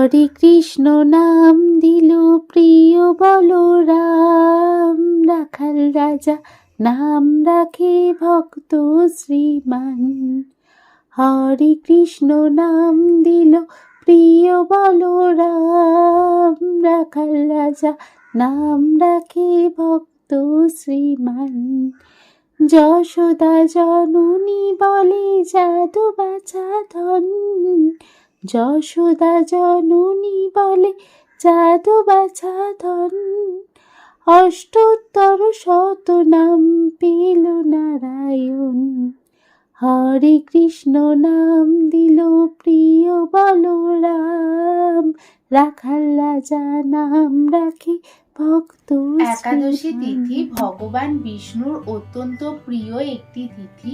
হরে কৃষ্ণ নাম দিল প্রিয় বলরাম, রাখাল রাজা নাম রাখে ভক্ত শ্রীমান। হরে কৃষ্ণ নাম দিল প্রিয় বলরাম, রাখাল রাজা নাম রাখে ভক্ত শ্রীমান। যশোদা জননী বলে যাদু বাছা ধন, যশোদা জননী বলে যাদু বাছা ধন। অষ্টোত্তর শত নাম পেল নারায়ণ, হরে কৃষ্ণ নাম দিল প্রিয় বলরাম, রাখাল রাজা নাম রাখে ভক্ত। একাদশী তিথি ভগবান বিষ্ণুর অত্যন্ত প্রিয় একটি তিথি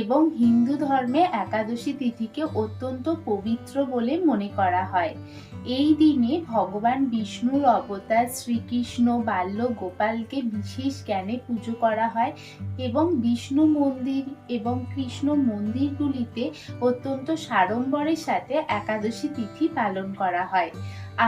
এবং হিন্দু ধর্মে একাদশী তিথিকে অত্যন্ত পবিত্র বলে মনে করা হয়। এই দিনে ভগবান বিষ্ণুর অবতার শ্রীকৃষ্ণ বাল্য গোপালকে বিশেষ জ্ঞানে পুজো করা হয় এবং বিষ্ণু মন্দির এবং কৃষ্ণ মন্দিরগুলিতে অত্যন্ত সাড়ম্বরের সাথে একাদশী তিথি পালন করা হয়।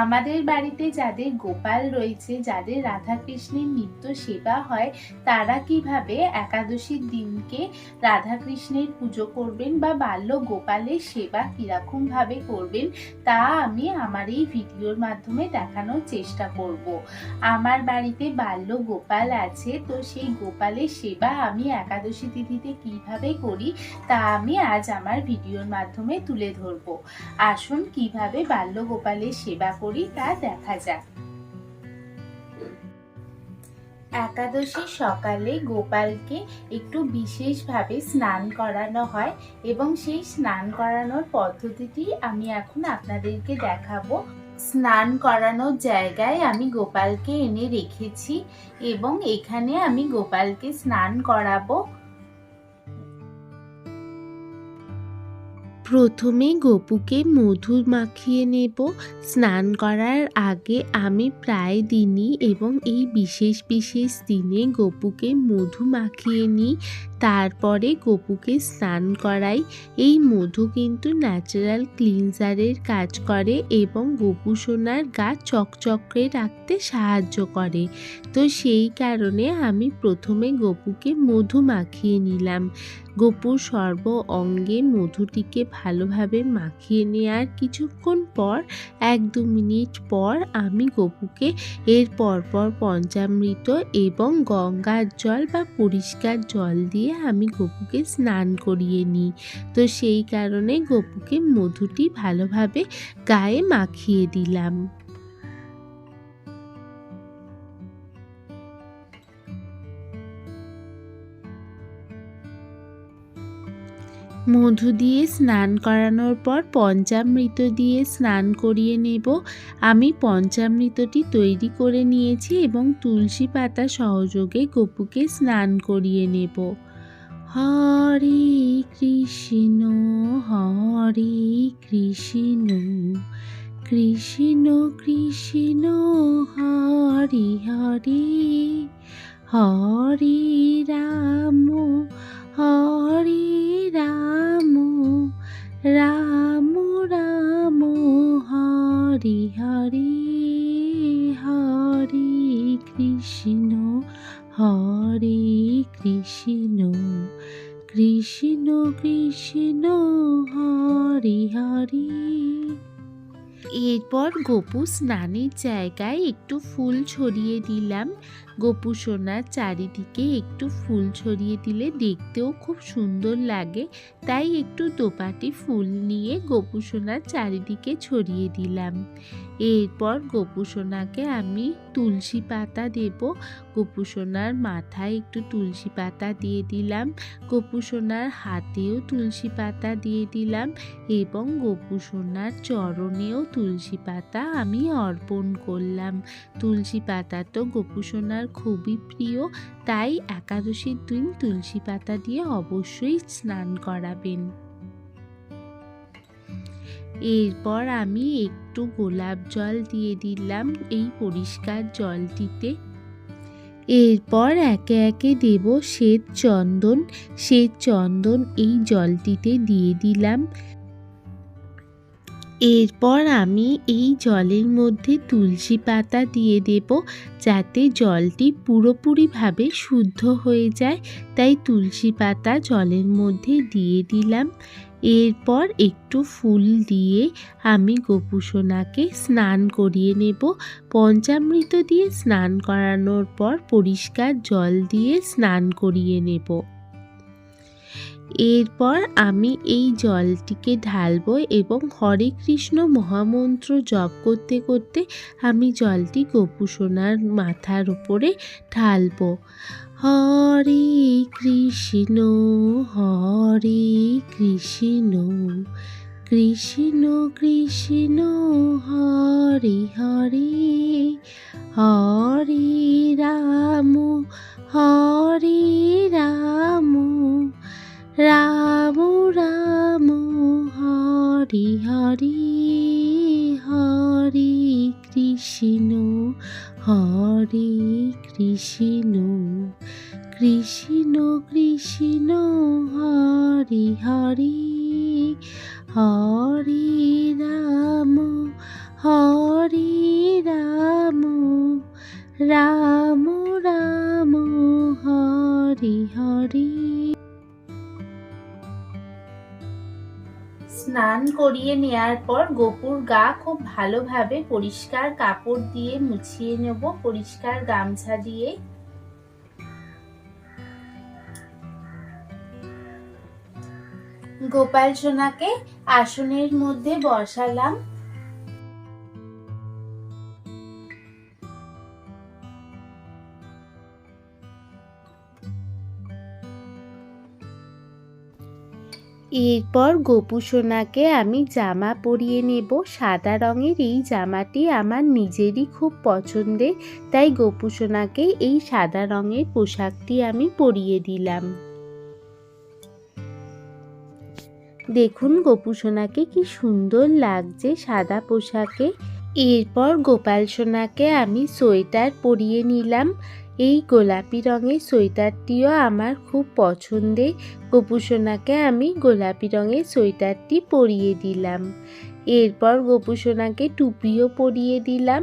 আমাদের বাড়িতে যাদের গোপাল রয়েছে, যাদের রাধা কৃষ্ণের নিত্য সেবা হয়, তারা কিভাবে একাদশীর দিনকে রাধা কৃষ্ণের পুজো করবেন বা বাল্য গোপালের সেবা কিরকম ভাবে করবেন তা আমি আমার এই ভিডিওর মাধ্যমে দেখানোর চেষ্টা করব। আমার বাড়িতে বাল্য গোপাল আছে, তো সেই গোপালের সেবা আমি একাদশী তিথিতে কিভাবে করি তা আমি আজ আমার ভিডিওর মাধ্যমে তুলে ধরবো। আসুন কিভাবে বাল্য গোপালের সেবা করি তা দেখা যাক। একাদশী সকালে গোপালকে একটু বিশেষভাবে স্নান করানো হয় এবং সেই স্নান করানোর পদ্ধতিটি আমি এখন আপনাদেরকে দেখাবো। স্নান করানোর জায়গায় আমি গোপালকে এনে রেখেছি এবং এখানে আমি গোপালকে স্নান করাবো। প্রথমে গপুকে মধু মাখিয়ে নেব। স্নান করার আগে আমি প্রায় দিনই এবং এই বিশেষ বিশেষ দিনে গপুকে মধু মাখিয়ে নিই, তারপরে গপুকে স্নান করাই। এই মধু কিন্তু ন্যাচারাল ক্লিনজারের কাজ করে এবং গপু সোনার গা চকচকে রাখতে সাহায্য করে। তো সেই কারণে আমি প্রথমে গপুকে মধু মাখিয়ে নিলাম। গপুর সর্ব অঙ্গে মধুটিকে ভালোভাবে মাখিয়ে নেওয়ার কিছুক্ষণ পর 1-2 মিনিট পর আমি গপুকে এর পরপর পঞ্চামৃত এবং গঙ্গার জল বা পরিষ্কার জল দিয়ে আমি গপুকে স্নান করিয়ে নিই। তো সেই কারণে গপুকে মধুটি ভালোভাবে গায়ে মাখিয়ে দিলাম। মধু দিয়ে স্নান করানোর পর পঞ্চামৃত দিয়ে স্নান করিয়ে নেব। আমি পঞ্চামৃতটি তৈরি করে নিয়েছি এবং তুলসী পাতা সহযোগে গপুকে স্নান করিয়ে নেব। হরে কৃষ্ণ হরে কৃষ্ণ কৃষ্ণ কৃষ্ণ হরে হরে, হরে রাম হরে রাম রাম রাম হরে হরে, হরে কৃষ্ণ হরে কৃষ্ণ কৃষ্ণ কৃষ্ণ হরে হরে। এরপর গপু স্নানের জায়গায় একটু ফুল ছড়িয়ে দিলাম। গপু সোনার চারিদিকে একটু ফুল ছড়িয়ে দিলে দেখতেও খুব সুন্দর লাগে, তাই একটু দোপাটি ফুল নিয়ে গপু সোনার চারিদিকে ছড়িয়ে দিলাম। এরপর গপু সোনাকে আমি তুলসী পাতা দেব। গপু সোনার মাথায় একটু তুলসী পাতা দিয়ে দিলাম, গপু সোনার হাতেও তুলসী পাতা দিয়ে দিলাম এবং গপু সোনার চরণেও তুলসী পাতা আমি অর্পণ করলাম। তুলসী পাতা তো গপু সোনার খুবই প্রিয়, তাই একাদশীর দিন তুলসী পাতা দিয়ে অবশ্যই স্নান করাবেন। এরপর আমি একটু গোলাপ জল দিয়ে দিলাম এই পরিষ্কার জলটিতে। এরপর একে একে দেব শ্বেত চন্দন। শ্বেত চন্দন এই জলটিতে দিয়ে দিলাম। এরপর আমি এই জলের মধ্যে তুলসী পাতা দিয়ে দেব, যাতে জলটি পুরোপুরিভাবে শুদ্ধ হয়ে যায়। তাই তুলসী পাতা জলের মধ্যে দিয়ে দিলাম। এরপর একটু ফুল দিয়ে আমি গোপুসোনাকে স্নান করিয়ে নেব। পঞ্চামৃত দিয়ে স্নান করানোর পর পরিষ্কার জল দিয়ে স্নান করিয়ে নেব। এরপর আমি এই জলটিকে ঢালবো এবং হরে কৃষ্ণ মহামন্ত্র জপ করতে করতে আমি জলটি গোপুসোনার মাথার উপরে ঢালবো। হরে কৃষ্ণ কৃষ্ণ কৃষ্ণ হরে হরে, হরে রাম রাম রাম হরে হরে, হরে কৃষ্ণ কৃষ্ণ কৃষ্ণ হরে হরে, হরে রাম রাম রাম হরে হরে। স্নান করিয়ে নেওয়ার পর গোপুর গা খুব ভালোভাবে পরিষ্কার কাপড় দিয়ে মুছিয়ে নেব, পরিষ্কার গামছা দিয়ে। গোপাল সোনাকে আসনের মধ্যে বসালাম। এরপর গোপুসোনাকে আমি জামা পরিয়ে নেব। সাদা রঙের এই জামাটি আমার নিজেরই খুব পছন্দের, তাই গোপুসোনাকে এই সাদা রঙের পোশাকটি আমি পরিয়ে দিলাম। দেখুন গোপুসোনাকে কি সুন্দর লাগছে সাদা পোশাকে। এরপর গোপাল সোনাকে আমি সোয়েটার পরিয়ে নিলাম। এই গোলাপি রঙের সোয়েটারটিও আমার খুব পছন্দের। গোপুসোনাকে আমি গোলাপি রঙের সোয়েটারটি পরিয়ে দিলাম। এরপর গোপুসোনাকে টুপিও পরিয়ে দিলাম।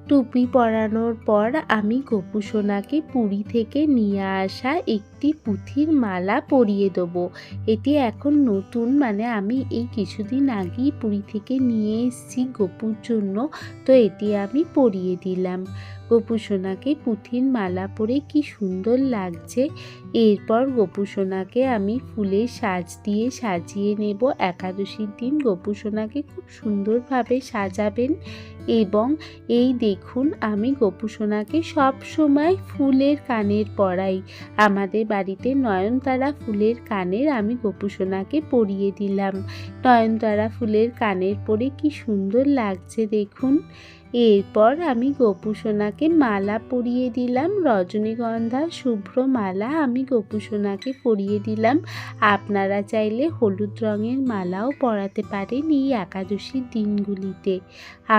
টুপি পরানোর পর আমি গোপুসোনাকে পুরী থেকে নিয়ে আসা একটি পুঁথির মালা পরিয়ে দেবো। এটি এখন নতুন, মানে আমি এই কিছুদিন আগেই পুরী থেকে নিয়ে এসেছি গোপুর জন্য, তো এটি আমি পরিয়ে দিলাম। গোপুসোনাকে পুঁথির মালা পরে কি সুন্দর লাগছে। এরপর গোপুসোনাকে আমি ফুলের সাজ দিয়ে সাজিয়ে নেব। একাদশীর দিন গোপুসোনাকে খুব সুন্দরভাবে সাজাবেন। এবং এই দেখুন আমি গোপুসোনাকে সব সময় ফুলের কানের পরাই। আমাদের বাড়িতে নয়নতারা ফুলের কানের আমি গোপুসোনাকে পরিয়ে দিলাম। নয়নতারা ফুলের কানের পরে কি সুন্দর লাগছে দেখুন। এরপর আমি গোপুসোনাকে মালা পরিয়ে দিলাম। রজনীগন্ধা শুভ্র মালা আমি গোপুসোনাকে পরিয়ে দিলাম। আপনারা চাইলে হলুদ রঙের মালাও পরাতে পারেন এই একাদশীর দিনগুলিতে।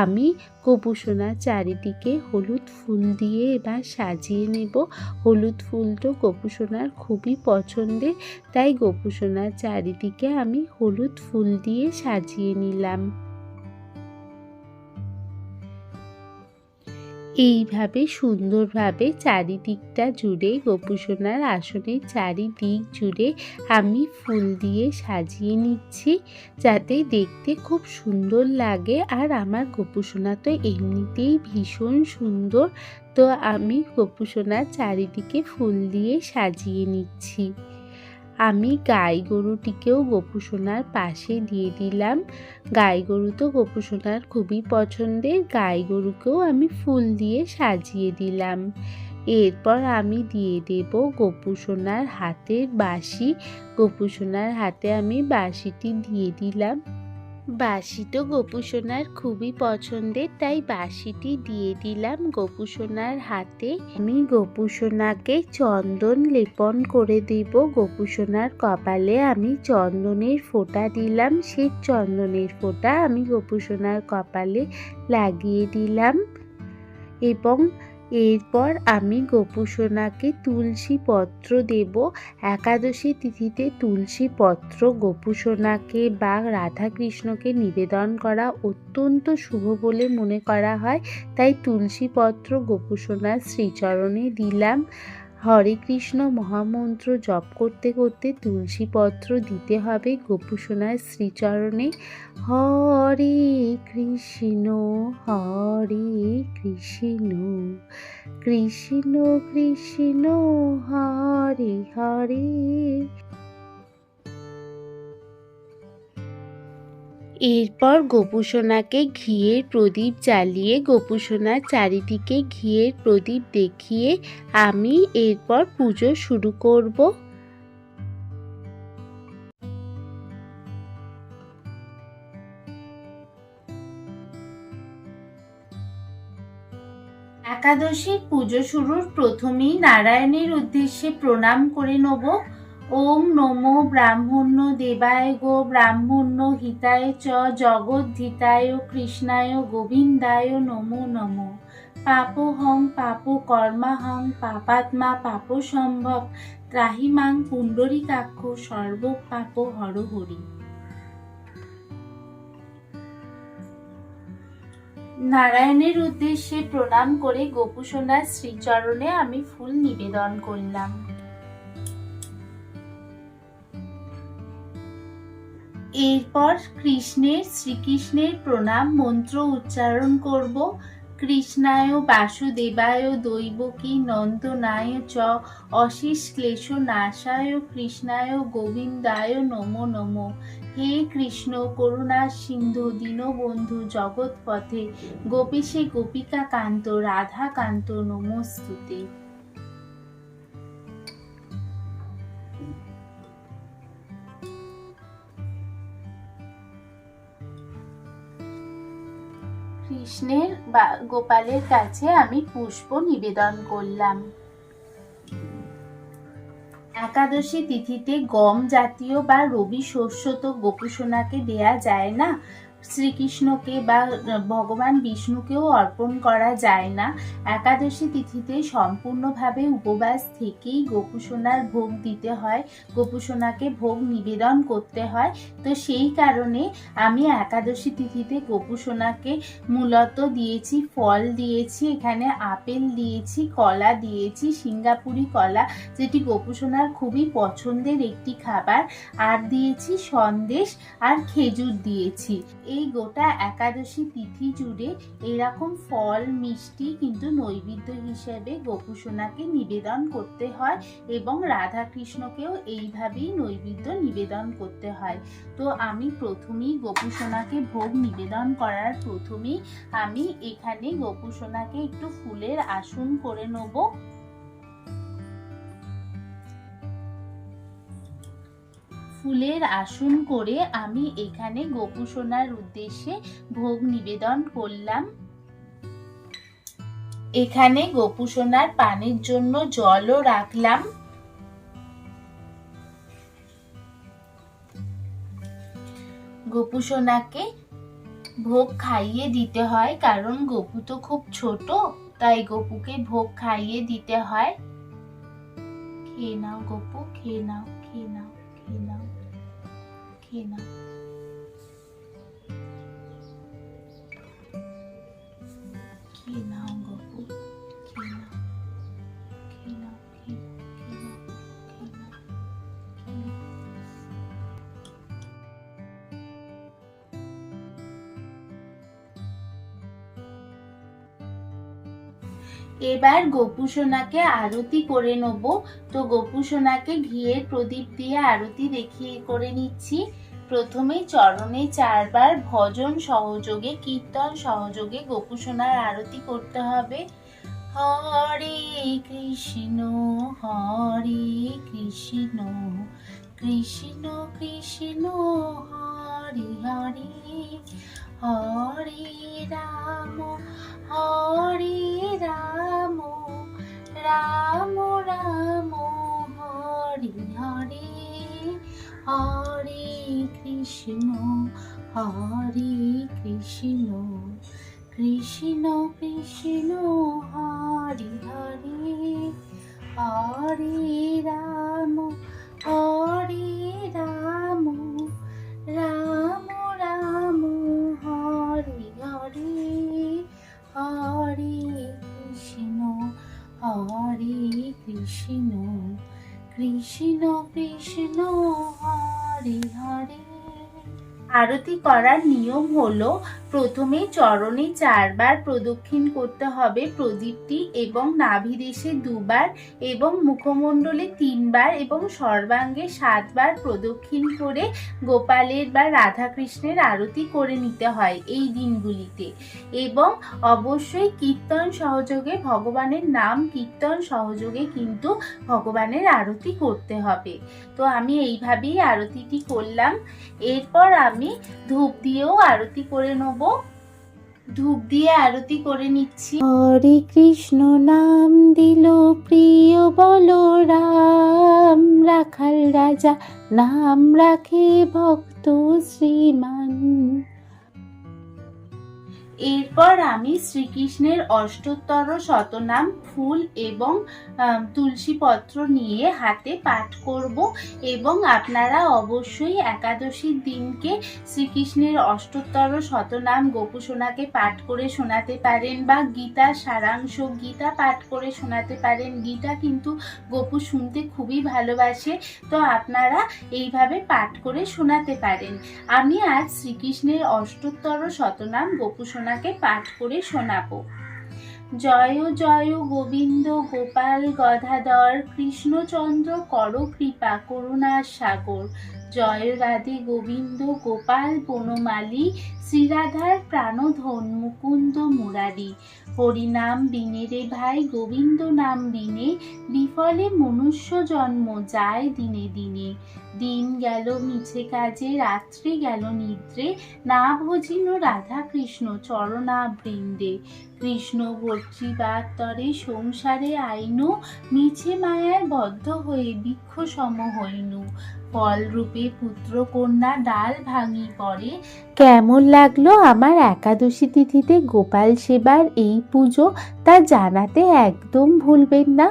আমি গোপুসোনার চারিদিকে হলুদ ফুল দিয়ে এবার সাজিয়ে নেব। হলুদ ফুল তো গোপুসোনার খুবই পছন্দের, তাই গোপুসোনার চারিদিকে আমি হলুদ ফুল দিয়ে সাজিয়ে নিলাম। এইভাবে সুন্দরভাবে চারিদিকটা জুড়ে গোপুসোনার আসনের চারিদিক জুড়ে আমি ফুল দিয়ে সাজিয়ে নিচ্ছি, যাতে দেখতে খুব সুন্দর লাগে। আর আমার গোপুসোনা তো এমনিতেই ভীষণ সুন্দর, তো আমি গোপুসোনার চারিদিকে ফুল দিয়ে সাজিয়ে নিচ্ছি। আমি গাই গরুটিকেও গোপুসোনার পাশে দিয়ে দিলাম। গাই গরু তো গোপুসোনার খুবই পছন্দের, গাই গরুকেও আমি ফুল দিয়ে সাজিয়ে দিলাম। এরপর আমি দিয়ে দেব গোপুসোনার হাতের বাঁশি। গোপুসোনার হাতে আমি বাঁশিটি দিয়ে দিলাম। বাঁশি তো গোপুসোনার খুবই পছন্দের, তাই বাঁশিটি দিয়ে দিলাম গোপুসোনার হাতে। আমি গোপুসোনাকে চন্দন লেপন করে দেব। গোপুসোনার কপালে আমি চন্দনের ফোঁটা দিলাম। সেই চন্দনের ফোঁটা আমি গোপুসোনার কপালে লাগিয়ে দিলাম এবং এরপর আমি গোপুসোনাকে তুলসী পত্র দেব। একাদশী তিথিতে তুলসী পত্র গোপুসোনাকে বা রাধাকৃষ্ণকে নিবেদন করা অত্যন্ত শুভ বলে মনে করা হয়। তাই তুলসী পত্র গোপুসোনার শ্রীচরণে দিলাম। হরে কৃষ্ণ মহামন্ত্র জপ করতে করতে তুলসী পত্র দিতে হবে গোপুসোনার শ্রীচরণে। হরে কৃষ্ণ কৃষ্ণ কৃষ্ণ হরে হরে। এরপর গোপুসোনাকে ঘিয়ের প্রদীপ জ্বালিয়ে গোপুসোনার চারিদিকে ঘিয়ের প্রদীপ দেখিয়ে আমি এরপর পুজো শুরু করব। একাদশীর পুজো শুরুর প্রথমেই নারায়ণের উদ্দেশ্যে প্রণাম করে নেব। ওম নমো ব্রাহ্মণ্য দেবায় গো ব্রাহ্মণ্য হিতায় চ জগদ্ধিতায় কৃষ্ণায় গোবিন্দায় নমো নমো। পাপোহং পাপ কর্মাহং পাপাত্মা পাপ সম্ভব ত্রাহিমাং পুণ্ডরীকাক্ষ সর্ব পাপ হর হরি। নারায়ণের উদ্দেশ্যে প্রণাম করে গোপুসোনার শ্রীচরণে আমি ফুল নিবেদন করলাম। এরপর শ্রীকৃষ্ণের প্রণাম মন্ত্র উচ্চারণ করব। কৃষ্ণায় বাসুদেবায় দৈবকী নন্দনায় চ অশেষ ক্লেশ নাশায় কৃষ্ণায় গোবিন্দায় নমো নমো। হে কৃষ্ণ করুণা সিন্ধু দীনবন্ধু জগৎপথে গোপীশে গোপিকা কান্ত রাধা কান্ত নমস্তুতে। কৃষ্ণের বা গোপালের কাছে আমি পুষ্প নিবেদন করলাম। একাদশী তিথিতে গম জাতীয় বা রবি শস্য তো গোপুসোনাকে দেয়া যায় না, শ্রীকৃষ্ণকে বা ভগবান বিষ্ণুকেও অর্পণ করা যায় না। একাদশী তিথিতে সম্পূর্ণভাবে উপবাস থেকেই গোপুসোনার ভোগ দিতে হয়, গোপুসোনাকে ভোগ নিবেদন করতে হয়। তো সেই কারণে আমি একাদশী তিথিতে গোপুসোনাকে মূলত দিয়েছি ফল দিয়েছি, এখানে আপেল দিয়েছি, কলা দিয়েছি, সিঙ্গাপুরি কলা যেটি গোপুসোনার খুবই পছন্দের একটি খাবার, আর দিয়েছি সন্দেশ আর খেজুর দিয়েছি। এই গোটা একাদশী তিথি জুড়ে এরকম ফল মিষ্টি কিন্তু নৈবেদ্য হিসেবে গোপুসোনাকে নিবেদন করতে হয় এবং রাধা কৃষ্ণকেও এইভাবেই নৈবেদ্য নিবেদন করতে হয়। তো আমি প্রথমেই গোপুসোনাকে ভোগ নিবেদন করার প্রথমেই আমি এখানে গোপুসোনাকে একটু ফুলের আসন করে নেব। ফুলের আসন করে আমি এখানে গোপুসোনার উদ্দেশ্যে ভোগ নিবেদন করলাম। এখানে গোপুসোনার পানের জন্য জলও রাখলাম। গোপুসোনাকে ভোগ খাইয়ে দিতে হয়, কারণ গোপু তো খুব ছোট, তাই গোপুকে ভোগ খাইয়ে দিতে হয়। খেয়ে নাও গোপু, খেয়ে নাও, খেয়ে নাও, খেয়ে নাও, খেয়ে নাও। খেয়ে নাও গোপু, খেয়ে নাও, খেয়ে নাও, খেয়ে নাও, খেয়ে নাও, খেয়ে নাও, খেয়ে নাও। এবার গোপুসোনাকে আরতি করে নেব। তো গোপুসোনাকে ঘিয়ের প্রদীপ দিয়ে আরতি দেখিয়ে করে নিচ্ছি। প্রথমে চরণে 4 বার ভজন সহযোগে কীর্তন সহযোগে গোপুসোনার আরতি করতে হবে। হরে কৃষ্ণ কৃষ্ণ কৃষ্ণ হরে হরে, হরে রাম রাম রাম হরে হরে, হরে কৃষ্ণ কৃষ্ণ কৃষ্ণ হরে হরি হরি হরে রাম হরে রাম রাম রাম হরে হরে হরে কৃষ্ণ হরে কৃষ্ণ কৃষ্ণ কৃষ্ণ হরে হরে। আরতি করার নিয়ম হলো প্রথমে চরণে 4 বার প্রদক্ষিণ করতে হবে প্রদীপটি এবং নাভিদেশে 2 বার এবং মুখমণ্ডলে 3 বার এবং সর্বাঙ্গে 7 বার প্রদক্ষিণ করে গোপালের বা রাধাকৃষ্ণের আরতি করে নিতে হয় এই দিনগুলিতে। এবং অবশ্যই কীর্তন সহযোগে ভগবানের নাম কীর্তন সহযোগে কিন্তু ভগবানের আরতি করতে হবে। তো আমি এইভাবেই আরতিটি করলাম। এরপর আমি ধূপ দিয়েও আরতি করে নেব। ধূপ দিয়ে আরতি করে নিচ্ছি। হরে কৃষ্ণ নাম দিল প্রিয় বলরাম, রাখাল রাজা নাম রাখে ভক্ত শ্রীমান। এরপর আমি শ্রীকৃষ্ণের অষ্টোত্তর শতনাম ফুল এবং তুলসী পত্র নিয়ে হাতে পাঠ করব। এবং আপনারা অবশ্যই একাদশীর দিনকে শ্রীকৃষ্ণের অষ্টোত্তর শতনাম গোপুসোনাকে পাঠ করে শোনাতে পারেন বা গীতার সারাংশ গীতা পাঠ করে শোনাতে পারেন। গীতা কিন্তু গোপু শুনতে খুবই ভালোবাসে, তো আপনারা এইভাবে পাঠ করে শোনাতে পারেন। আমি আজ শ্রীকৃষ্ণের অষ্টোত্তর শতনাম গোপুসোনাকে পাঠ করে শোনাবো। জয় জয় গোবিন্দ গোপাল গদাধর, কৃষ্ণচন্দ্র কর কৃপা করুণার সাগর। জয় রাধে গোবিন্দ গোপাল বনমালী, শ্রীরাধার প্রাণধন মুকুন্দ মুরারি। হরিনাম বিনে রে ভাই গোবিন্দ নাম বিনে, বিফলে মনুষ্য জন্ম যায় দিনে দিনে। দিন গেল মিছে কাজে রাত্রি গেল নিদ্রে, না ভজিন রাধা কৃষ্ণ চরণা বৃন্দে। কৃষ্ণ ভর্তৃবার তরে সংসারে আইনু, মিছে মায়ায় বদ্ধ হয়ে বৃক্ষ সম হইনু। ফল রূপে পুত্র কন্যা ডাল ভাঙি পড়ে। কেমন লাগলো আমার একাদশী তিথিতে গোপাল সেবার এই পুজো তা জানাতে একদম ভুলবেন না।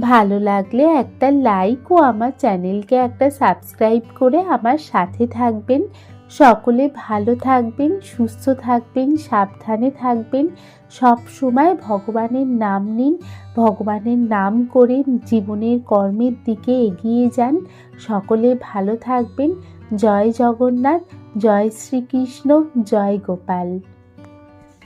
ভালো লাগলে একটা লাইক ও আমার চ্যানেলকে একটা সাবস্ক্রাইব করে আমার সাথে থাকবেন। সকলে ভালো থাকবেন, সুস্থ থাকবেন, সাবধানে থাকবেন। সব সময় ভগবানের নাম নিন, ভগবানের নাম করে জীবনের কর্মের দিকে এগিয়ে যান। সকলে ভালো থাকবেন। জয় জগন্নাথ, জয় শ্রীকৃষ্ণ, জয় গোপাল।